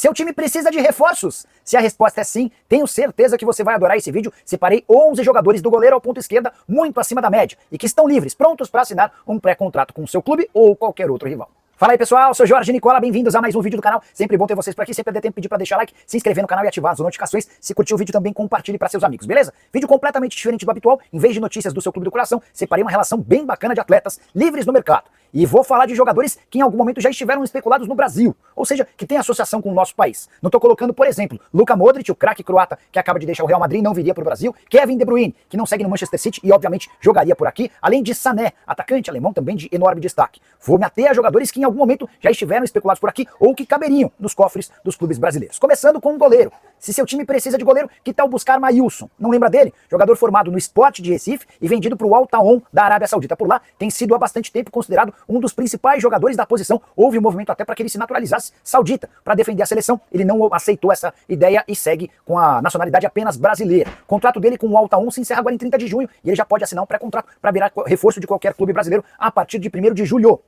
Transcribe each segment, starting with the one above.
Seu time precisa de reforços? Se a resposta é sim, tenho certeza que você vai adorar esse vídeo. Separei 11 jogadores do goleiro ao ponto esquerda, muito acima da média, e que estão livres, prontos para assinar um pré-contrato com o seu clube ou qualquer outro rival. Fala aí pessoal, sou Jorge Nicola, bem-vindos a mais um vídeo do canal. Sempre bom ter vocês por aqui, sempre der tempo pedir para deixar like, se inscrever no canal e ativar as notificações. Se curtiu o vídeo também compartilhe para seus amigos, beleza? Vídeo completamente diferente do habitual, em vez de notícias do seu clube do coração, separei uma relação bem bacana de atletas livres no mercado. E vou falar de jogadores que em algum momento já estiveram especulados no Brasil, ou seja, que tem associação com o nosso país. Não tô colocando, por exemplo, Luka Modric, o craque croata que acaba de deixar o Real Madrid e não viria para o Brasil, Kevin De Bruyne, que não segue no Manchester City e obviamente jogaria por aqui, além de Sané, atacante alemão também de enorme destaque. Vou me ater a jogadores que em algum momento já estiveram especulados por aqui ou que caberiam nos cofres dos clubes brasileiros. Começando com um goleiro. Se seu time precisa de goleiro, que tal buscar Maílson? Não lembra dele? Jogador formado no Sport de Recife e vendido para o Al Taon da Arábia Saudita. Por lá, tem sido há bastante tempo considerado um dos principais jogadores da posição. Houve um movimento até para que ele se naturalizasse saudita para defender a seleção. Ele não aceitou essa ideia e segue com a nacionalidade apenas brasileira. O contrato dele com o Al Taon se encerra agora em 30 de junho e ele já pode assinar um pré-contrato para virar reforço de qualquer clube brasileiro a partir de 1º de julho.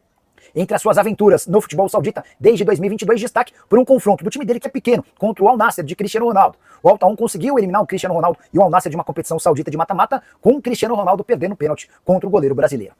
Entre as suas aventuras no futebol saudita, desde 2022, destaque por um confronto do time dele que é pequeno, contra o Al Nassr de Cristiano Ronaldo. O Al Taon conseguiu eliminar o Cristiano Ronaldo e o Al Nassr de uma competição saudita de mata-mata, com o Cristiano Ronaldo perdendo o pênalti contra o goleiro brasileiro.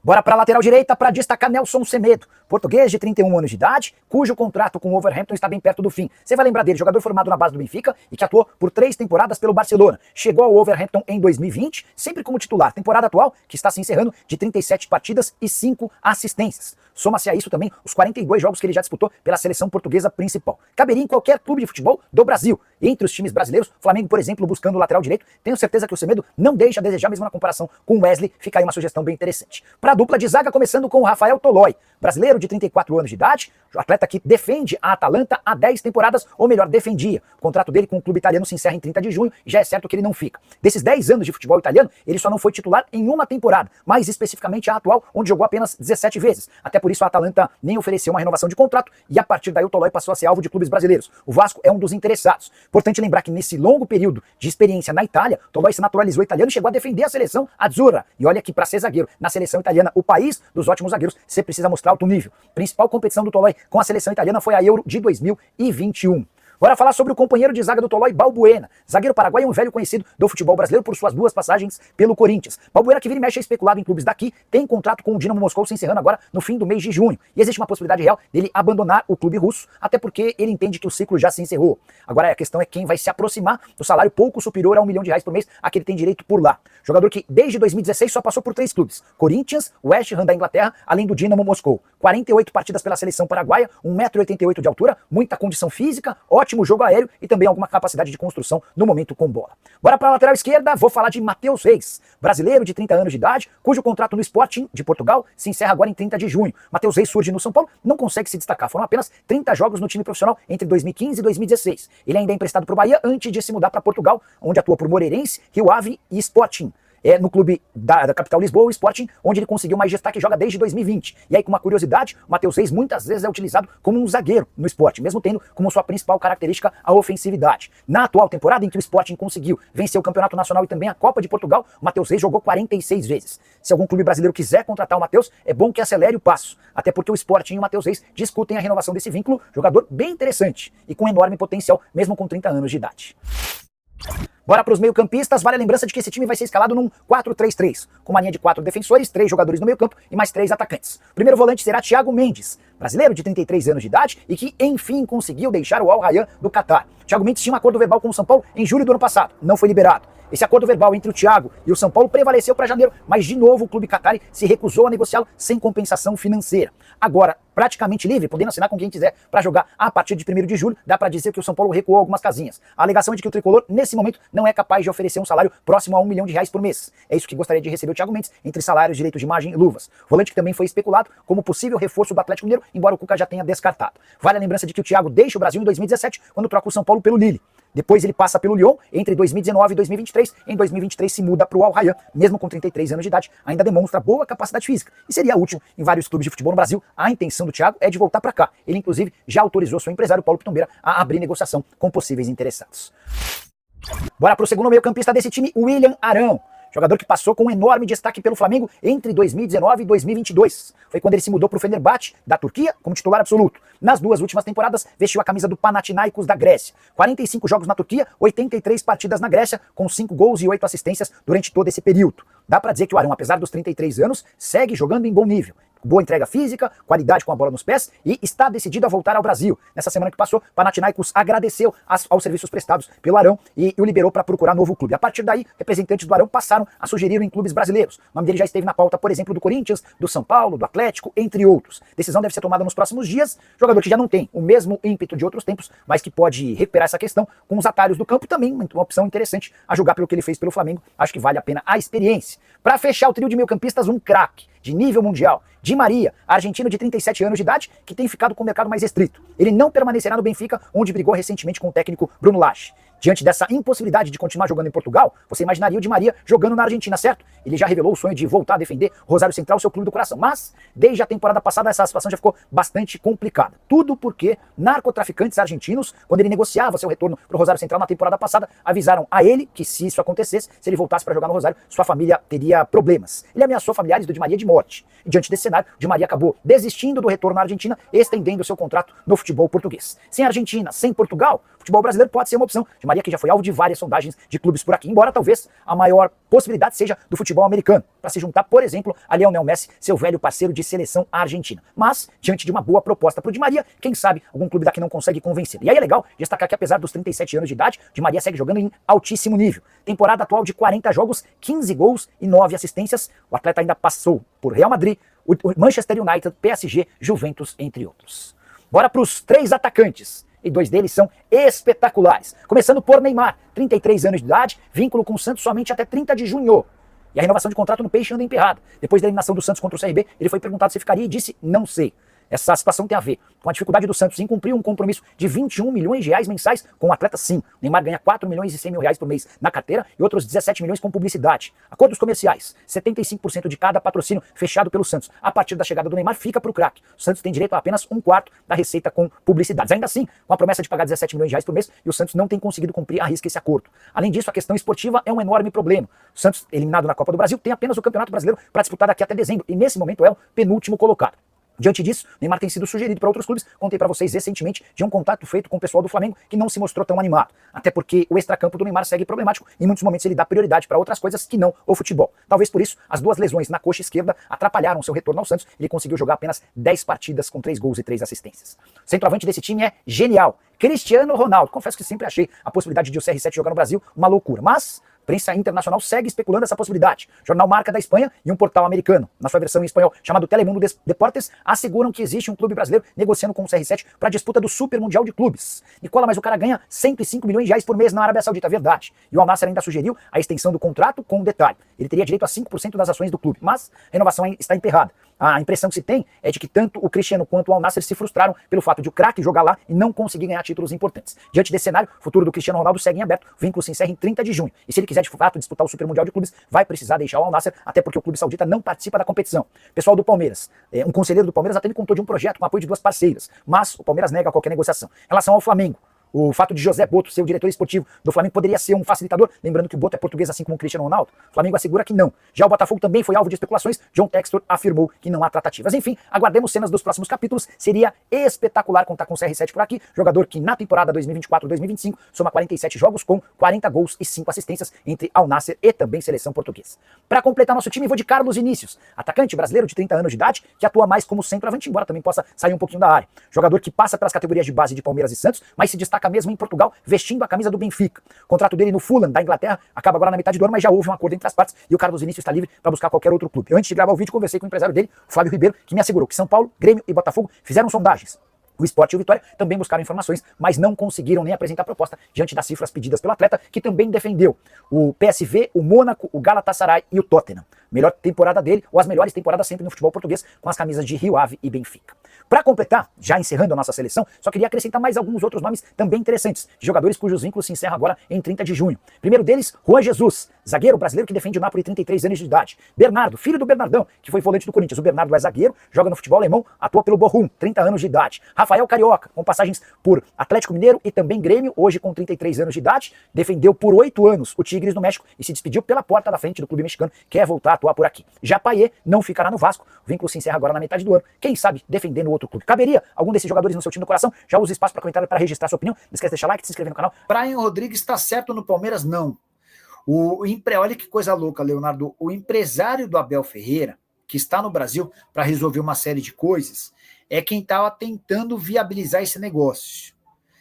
Bora para a lateral direita para destacar Nelson Semedo, português de 31 anos de idade, cujo contrato com o Wolverhampton está bem perto do fim. Você vai lembrar dele, jogador formado na base do Benfica e que atuou por 3 temporadas pelo Barcelona. Chegou ao Wolverhampton em 2020, sempre como titular. Temporada atual, que está se encerrando, de 37 partidas e 5 assistências. Soma-se a isso também os 42 jogos que ele já disputou pela seleção portuguesa principal. Caberia em qualquer clube de futebol do Brasil. Entre os times brasileiros, Flamengo, por exemplo, buscando o lateral direito, tenho certeza que o Semedo não deixa a desejar, mesmo na comparação com o Wesley, fica aí uma sugestão bem interessante. Para a dupla de zaga, começando com o Rafael Tolói, brasileiro de 34 anos de idade, atleta que defende a Atalanta há 10 temporadas, ou melhor, defendia. O contrato dele com o clube italiano se encerra em 30 de junho e já é certo que ele não fica. Desses 10 anos de futebol italiano, ele só não foi titular em uma temporada, mais especificamente a atual, onde jogou apenas 17 vezes. Até por isso a Atalanta nem ofereceu uma renovação de contrato e a partir daí o Tolói passou a ser alvo de clubes brasileiros. O Vasco é um dos interessados. Importante lembrar que nesse longo período de experiência na Itália, Tolói se naturalizou italiano e chegou a defender a seleção azzurra. E olha que para ser zagueiro na seleção italiana, o país dos ótimos zagueiros, você precisa mostrar alto nível. Principal competição do Tolói com a seleção italiana foi a Euro de 2021. Bora falar sobre o companheiro de zaga do Tolói, Balbuena. Zagueiro paraguaio, um velho conhecido do futebol brasileiro por suas 2 passagens pelo Corinthians. Balbuena, que vira e mexe, é especulado em clubes daqui, tem contrato com o Dinamo Moscou se encerrando agora no fim do mês de junho. E existe uma possibilidade real dele abandonar o clube russo, até porque ele entende que o ciclo já se encerrou. Agora a questão é quem vai se aproximar do salário pouco superior a R$1 milhão por mês a que ele tem direito por lá. Jogador que desde 2016 só passou por 3 clubes: Corinthians, West Ham da Inglaterra, além do Dinamo Moscou. 48 partidas pela seleção paraguaia, 1,88 m de altura, muita condição física, ótimo jogo aéreo e também alguma capacidade de construção no momento com bola. Bora para a lateral esquerda, vou falar de Matheus Reis, brasileiro de 30 anos de idade, cujo contrato no Sporting de Portugal se encerra agora em 30 de junho. Matheus Reis surge no São Paulo, não consegue se destacar, foram apenas 30 jogos no time profissional entre 2015 e 2016. Ele ainda é emprestado para o Bahia antes de se mudar para Portugal, onde atua por Moreirense, Rio Ave e Sporting. É no clube da capital Lisboa, o Sporting, onde ele conseguiu mais destaque e joga desde 2020. E aí, com uma curiosidade, o Matheus Reis muitas vezes é utilizado como um zagueiro no Sporting, mesmo tendo como sua principal característica a ofensividade. Na atual temporada, em que o Sporting conseguiu vencer o Campeonato Nacional e também a Copa de Portugal, o Matheus Reis jogou 46 vezes. Se algum clube brasileiro quiser contratar o Matheus, é bom que acelere o passo, até porque o Sporting e o Matheus Reis discutem a renovação desse vínculo, jogador bem interessante e com enorme potencial, mesmo com 30 anos de idade. Bora para os meio-campistas, vale a lembrança de que esse time vai ser escalado num 4-3-3, com uma linha de 4 defensores, 3 jogadores no meio-campo e mais 3 atacantes. O primeiro volante será Thiago Mendes, brasileiro de 33 anos de idade e que, enfim, conseguiu deixar o Al Rayyan do Catar. Thiago Mendes tinha um acordo verbal com o São Paulo em julho do ano passado, não foi liberado. Esse acordo verbal entre o Thiago e o São Paulo prevaleceu para janeiro, mas de novo o clube qatari se recusou a negociá-lo sem compensação financeira. Agora, praticamente livre, podendo assinar com quem quiser para jogar a partir de 1º de julho, dá para dizer que o São Paulo recuou algumas casinhas. A alegação é de que o tricolor, nesse momento, não é capaz de oferecer um salário próximo a R$1 milhão por mês. É isso que gostaria de receber o Thiago Mendes, entre salários, direitos de imagem e luvas. Volante que também foi especulado como possível reforço do Atlético Mineiro, embora o Cuca já tenha descartado. Vale a lembrança de que o Thiago deixa o Brasil em 2017, quando troca o São Paulo pelo Lille. Depois ele passa pelo Lyon entre 2019 e 2023. Em 2023 se muda para o Al Rayyan, mesmo com 33 anos de idade, ainda demonstra boa capacidade física e seria útil em vários clubes de futebol no Brasil. A intenção do Thiago é de voltar para cá. Ele inclusive já autorizou seu empresário Paulo Pitombeira a abrir negociação com possíveis interessados. Bora para o segundo meio-campista desse time, William Arão. Jogador que passou com um enorme destaque pelo Flamengo entre 2019 e 2022. Foi quando ele se mudou para o Fenerbahçe, da Turquia, como titular absoluto. Nas 2 últimas temporadas, vestiu a camisa do Panathinaikos da Grécia. 45 jogos na Turquia, 83 partidas na Grécia, com 5 gols e 8 assistências durante todo esse período. Dá para dizer que o Arão, apesar dos 33 anos, segue jogando em bom nível. Boa entrega física, qualidade com a bola nos pés e está decidido a voltar ao Brasil. Nessa semana que passou, Panathinaikos agradeceu aos serviços prestados pelo Arão e o liberou para procurar novo clube. A partir daí, representantes do Arão passaram a sugerir em clubes brasileiros. O nome dele já esteve na pauta, por exemplo, do Corinthians, do São Paulo, do Atlético, entre outros. Decisão deve ser tomada nos próximos dias. Jogador que já não tem o mesmo ímpeto de outros tempos, mas que pode recuperar essa questão com os atalhos do campo, também uma opção interessante a julgar pelo que ele fez pelo Flamengo. Acho que vale a pena a experiência. Para fechar o trio de meio-campistas, um craque de nível mundial, Di Maria, argentino de 37 anos de idade, que tem ficado com o mercado mais restrito. Ele não permanecerá no Benfica, onde brigou recentemente com o técnico Bruno Lage. Diante dessa impossibilidade de continuar jogando em Portugal, você imaginaria o Di Maria jogando na Argentina, certo? Ele já revelou o sonho de voltar a defender Rosário Central, seu clube do coração. Mas, desde a temporada passada, essa situação já ficou bastante complicada. Tudo porque narcotraficantes argentinos, quando ele negociava seu retorno para o Rosário Central na temporada passada, avisaram a ele que se isso acontecesse, se ele voltasse para jogar no Rosário, sua família teria problemas. Ele ameaçou familiares do Di Maria de morte. E diante desse cenário, Di Maria acabou desistindo do retorno à Argentina, estendendo seu contrato no futebol português. Sem Argentina, sem Portugal, o futebol brasileiro pode ser uma opção. Di Maria que já foi alvo de várias sondagens de clubes por aqui, embora talvez a maior possibilidade seja do futebol americano, para se juntar, por exemplo, a Lionel Messi, seu velho parceiro de seleção argentina. Mas, diante de uma boa proposta para o Di Maria, quem sabe algum clube daqui não consegue convencer. E aí é legal destacar que apesar dos 37 anos de idade, Di Maria segue jogando em altíssimo nível. Temporada atual de 40 jogos, 15 gols e 9 assistências. O atleta ainda passou por Real Madrid, o Manchester United, PSG, Juventus, entre outros. Bora para os 3 atacantes. E 2 deles são espetaculares. Começando por Neymar, 33 anos de idade, vínculo com o Santos somente até 30 de junho. E a renovação de contrato no Peixe anda emperrada. Depois da eliminação do Santos contra o CRB, ele foi perguntado se ficaria e disse, não sei. Essa situação tem a ver com a dificuldade do Santos em cumprir um compromisso de 21 milhões de reais mensais com o atleta, sim. Neymar ganha 4 milhões e 100 mil reais por mês na carteira e outros 17 milhões com publicidade. Acordos comerciais, 75% de cada patrocínio fechado pelo Santos. A partir da chegada do Neymar, fica para o craque. O Santos tem direito a apenas 1/4 da receita com publicidades. Ainda assim, com a promessa de pagar 17 milhões de reais por mês, e o Santos não tem conseguido cumprir à risca esse acordo. Além disso, a questão esportiva é um enorme problema. O Santos, eliminado na Copa do Brasil, tem apenas o Campeonato Brasileiro para disputar daqui até dezembro, e nesse momento é o penúltimo colocado. Diante disso, Neymar tem sido sugerido para outros clubes. Contei para vocês recentemente de um contato feito com o pessoal do Flamengo que não se mostrou tão animado. Até porque o extracampo do Neymar segue problemático e em muitos momentos ele dá prioridade para outras coisas que não o futebol. Talvez por isso, as 2 lesões na coxa esquerda atrapalharam seu retorno ao Santos. Ele conseguiu jogar apenas 10 partidas com 3 gols e 3 assistências. O centroavante desse time é genial. Cristiano Ronaldo. Confesso que sempre achei a possibilidade de o CR7 jogar no Brasil uma loucura, mas a prensa internacional segue especulando essa possibilidade. Jornal Marca da Espanha e um portal americano, na sua versão em espanhol, chamado Telemundo Deportes, asseguram que existe um clube brasileiro negociando com o CR7 para a disputa do Super Mundial de Clubes. Nicola, mas o cara ganha 105 milhões de reais por mês na Arábia Saudita, verdade. E o Al Nassr ainda sugeriu a extensão do contrato com um detalhe. Ele teria direito a 5% das ações do clube, mas a renovação está emperrada. A impressão que se tem é de que tanto o Cristiano quanto o Al Nassr se frustraram pelo fato de o craque jogar lá e não conseguir ganhar títulos importantes. Diante desse cenário, o futuro do Cristiano Ronaldo segue em aberto, o vínculo se encerra em 30 de junho. E se ele quiser de fato disputar o Super Mundial de Clubes, vai precisar deixar o Al Nassr, até porque o clube saudita não participa da competição. Pessoal do Palmeiras, um conselheiro do Palmeiras até me contou de um projeto com apoio de 2 parceiras, mas o Palmeiras nega qualquer negociação. Em relação ao Flamengo, o fato de José Boto ser o diretor esportivo do Flamengo poderia ser um facilitador, lembrando que o Boto é português assim como o Cristiano Ronaldo. O Flamengo assegura que não. Já o Botafogo também foi alvo de especulações, John Textor afirmou que não há tratativas. Enfim, aguardemos cenas dos próximos capítulos, seria espetacular contar com o CR7 por aqui, jogador que na temporada 2024-2025 soma 47 jogos com 40 gols e 5 assistências entre Al Nassr e também seleção portuguesa. Para completar nosso time, vou de Carlos Vinícius, atacante brasileiro de 30 anos de idade, que atua mais como centroavante, embora também possa sair um pouquinho da área. Jogador que passa pelas categorias de base de Palmeiras e Santos, mas se destaca mesmo em Portugal, vestindo a camisa do Benfica. O contrato dele no Fulham, da Inglaterra, acaba agora na metade do ano, mas já houve um acordo entre as partes e o Carlos Vinícius está livre para buscar qualquer outro clube. Eu, antes de gravar o vídeo, conversei com o empresário dele, o Flávio Ribeiro, que me assegurou que São Paulo, Grêmio e Botafogo fizeram sondagens. O Sport e o Vitória também buscaram informações, mas não conseguiram nem apresentar proposta diante das cifras pedidas pelo atleta, que também defendeu o PSV, o Mônaco, o Galatasaray e o Tottenham. Melhor temporada dele, ou as melhores temporadas sempre no futebol português, com as camisas de Rio Ave e Benfica. Para completar, já encerrando a nossa seleção, só queria acrescentar mais alguns outros nomes também interessantes, de jogadores cujos vínculos se encerram agora em 30 de junho. Primeiro deles, Juan Jesus, zagueiro brasileiro que defende o Napoli 33 anos de idade. Bernardo, filho do Bernardão, que foi volante do Corinthians. O Bernardo é zagueiro, joga no futebol alemão, atua pelo Bochum, 30 anos de idade. Rafael Carioca, com passagens por Atlético Mineiro e também Grêmio, hoje com 33 anos de idade, defendeu por 8 anos o Tigres do México e se despediu pela porta da frente do clube mexicano, quer voltar a atuar por aqui. Já Payet não ficará no Vasco, o vínculo se encerra agora na metade do ano, quem sabe defendendo outro clube. Caberia algum desses jogadores no seu time do coração? Já usa espaço para comentar, para registrar sua opinião. Não esquece de deixar like, de se inscrever no canal. Brian Rodrigues está certo no Palmeiras? Não. Olha que coisa louca, Leonardo. O empresário do Abel Ferreira, que está no Brasil para resolver uma série de coisas, é quem estava tentando viabilizar esse negócio.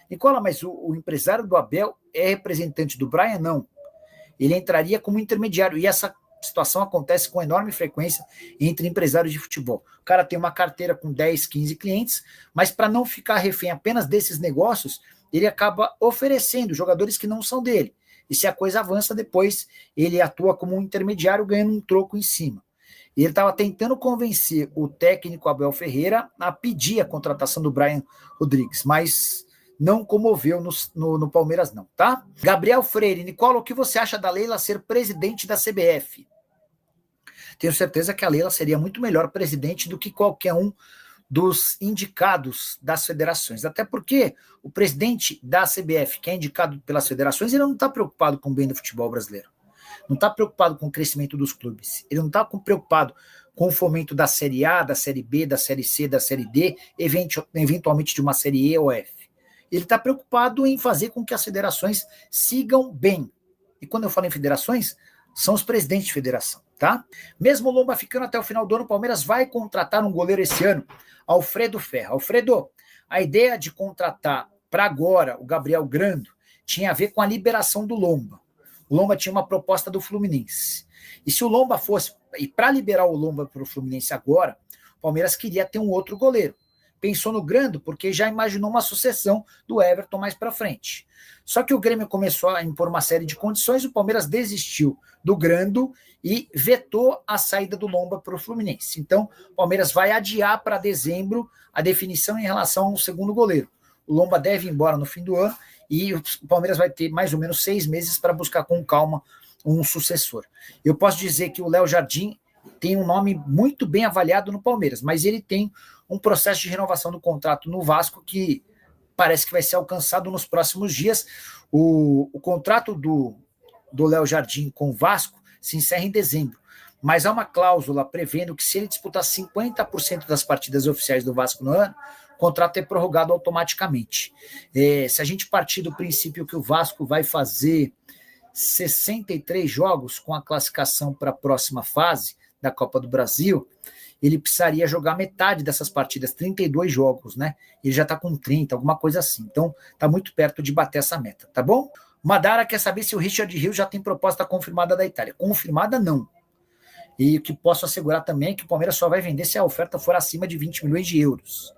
Nicola, mas o empresário do Abel é representante do Brian? Não. Ele entraria como intermediário, e essa situação acontece com enorme frequência entre empresários de futebol. O cara tem uma carteira com 10, 15 clientes, mas para não ficar refém apenas desses negócios, ele acaba oferecendo jogadores que não são dele. E se a coisa avança, depois ele atua como um intermediário, ganhando um troco em cima. E ele estava tentando convencer o técnico Abel Ferreira a pedir a contratação do Brian Rodrigues, mas não comoveu no Palmeiras não, tá? Gabriel Freire, Nicola, o que você acha da Leila ser presidente da CBF? Tenho certeza que a Leila seria muito melhor presidente do que qualquer um dos indicados das federações. Até porque o presidente da CBF, que é indicado pelas federações, ele não está preocupado com o bem do futebol brasileiro. Não está preocupado com o crescimento dos clubes. Ele não está preocupado com o fomento da Série A, da Série B, da Série C, da Série D, eventualmente de uma Série E ou F. Ele está preocupado em fazer com que as federações sigam bem. E quando eu falo em federações, são os presidentes de federação, tá? Mesmo o Lomba ficando até o final do ano, o Palmeiras vai contratar um goleiro esse ano, Alfredo Ferra. Alfredo, a ideia de contratar para agora o Gabriel Grando tinha a ver com a liberação do Lomba. O Lomba tinha uma proposta do Fluminense. E se o Lomba fosse, e para liberar o Lomba para o Fluminense agora, o Palmeiras queria ter um outro goleiro. Pensou no Grando porque já imaginou uma sucessão do Everton mais para frente. Só que o Grêmio começou a impor uma série de condições, o Palmeiras desistiu do Grando e vetou a saída do Lomba para o Fluminense. Então, o Palmeiras vai adiar para dezembro a definição em relação ao segundo goleiro. O Lomba deve ir embora no fim do ano e o Palmeiras vai ter mais ou menos 6 meses para buscar com calma um sucessor. Eu posso dizer que o Léo Jardim tem um nome muito bem avaliado no Palmeiras, mas ele tem um processo de renovação do contrato no Vasco que parece que vai ser alcançado nos próximos dias. O contrato do Léo Jardim com o Vasco se encerra em dezembro, mas há uma cláusula prevendo que se ele disputar 50% das partidas oficiais do Vasco no ano, o contrato é prorrogado automaticamente. Se a gente partir do princípio que o Vasco vai fazer 63 jogos com a classificação para a próxima fase da Copa do Brasil, ele precisaria jogar metade dessas partidas, 32 jogos, né? Ele já está com 30, alguma coisa assim. Então, está muito perto de bater essa meta, tá bom? Madara quer saber se o Richard Rios já tem proposta confirmada da Itália. Confirmada, não. E o que posso assegurar também é que o Palmeiras só vai vender se a oferta for acima de 20 milhões de euros.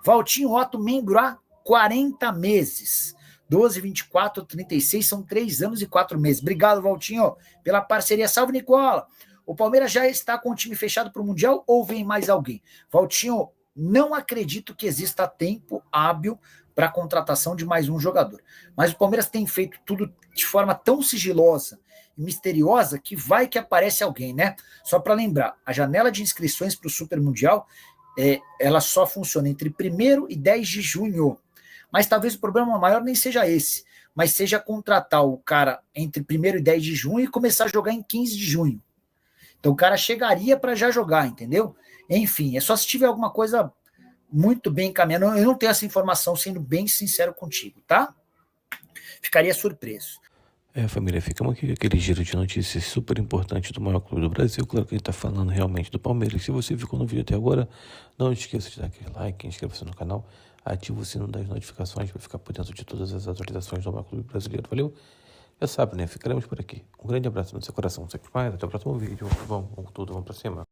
Valtinho Otto, membro há 40 meses. 12, 24, 36, são 3 anos e 4 meses. Obrigado, Valtinho, pela parceria. Salve, Nicola! O Palmeiras já está com o time fechado para o Mundial ou vem mais alguém? Valtinho, não acredito que exista tempo hábil para a contratação de mais um jogador. Mas o Palmeiras tem feito tudo de forma tão sigilosa e misteriosa que vai que aparece alguém, né? Só para lembrar, a janela de inscrições para o Super Mundial, ela só funciona entre 1º e 10 de junho. Mas talvez o problema maior nem seja esse, mas seja contratar o cara entre 1º e 10 de junho e começar a jogar em 15 de junho. Então o cara chegaria para já jogar, entendeu? Enfim, é só se tiver alguma coisa muito bem encaminhada. Eu não tenho essa informação, sendo bem sincero contigo, tá? Ficaria surpreso. Família, ficamos aqui com aquele giro de notícias super importante do maior clube do Brasil. Claro que ele está falando realmente do Palmeiras. Se você ficou no vídeo até agora, não esqueça de dar aquele like, inscreva-se no canal, ative o sino das notificações para ficar por dentro de todas as atualizações do maior clube brasileiro. Valeu? Já sabe, né? Ficaremos por aqui. Um grande abraço no seu coração. Sempre mais. Até o próximo vídeo. Vamos com tudo. Vamos pra cima.